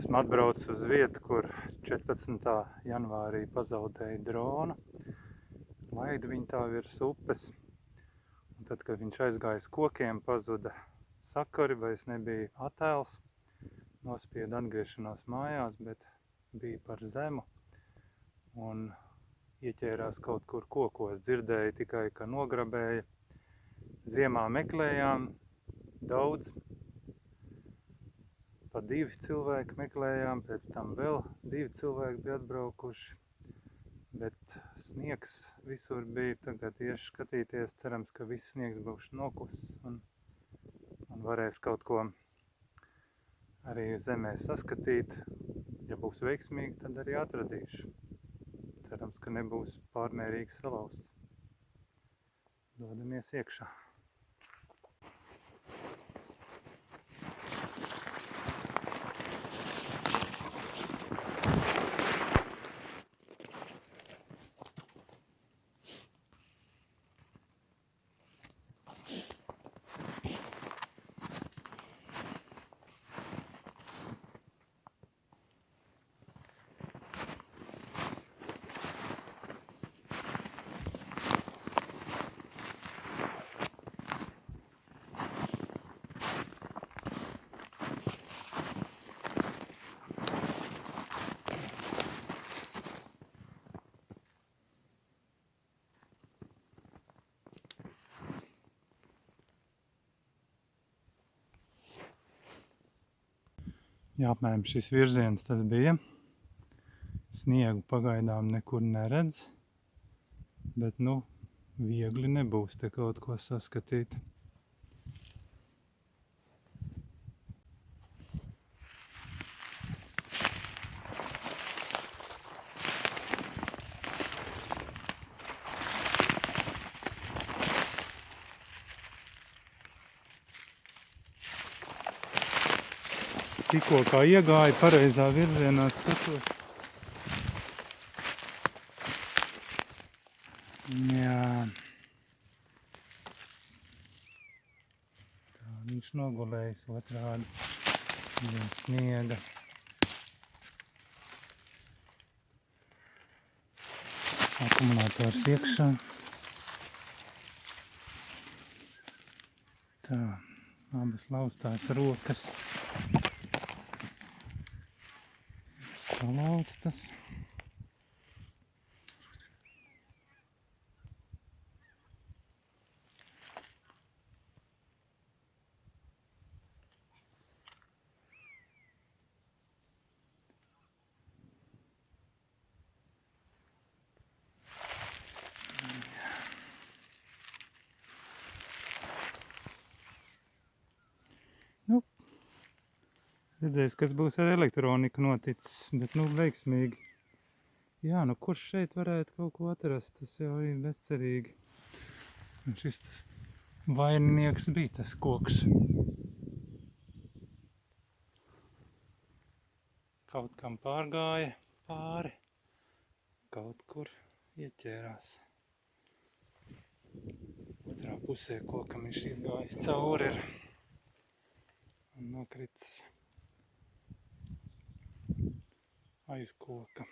Esmu atbraucis uz vietu, kur 14. janvārī pazaudēju dronu. Laidu viņu tā virs upes. Un tad, kad viņš aizgāja uz kokiem, pazuda sakari, vairs nebija attēls. Nospieda atgriešanās mājās, bet bija par zemu un ieķērās kaut kur kokos. Dzirdēju tikai, ka nograbēja. Ziemā meklējām daudz. Pa 2 cilvēki meklējām, pēc tam vēl 2 cilvēki bija atbraukuši. Bet sniegs visur bija, tagad iešu skatīties, cerams, ka viss sniegs būs nokusis un varēs kaut ko arī zemē saskatīt. Ja būs veiksmīgi, tad arī atradīšu. Cerams, ka nebūs pārmērīgi salauzts. Dodamies iekšā. Jā, apmēram šis virziens tas bija. Sniegu pagaidām nekur neredz, bet viegli nebūs te kaut ko saskatīt. Tikko kā iegāja pareizā virzienā skatos. Jā. Tā viņš nogulējis otrādi. Viens sniega. Akumulators iekšā. Tā, abas laustās rokas. Salauztas. Redzēs, kas būs ar elektroniku noticis, bet veiksmīgi. Jā, kurš šeit varētu kaut ko atrast, tas jau ir bezcerīgi. Un šis tas vaininieks bija tas koks. Kaut kam pārgāja pāri, kaut kur ieķērās. Otrā pusē kokam viņš izgājis cauri un nokritis aiz koka.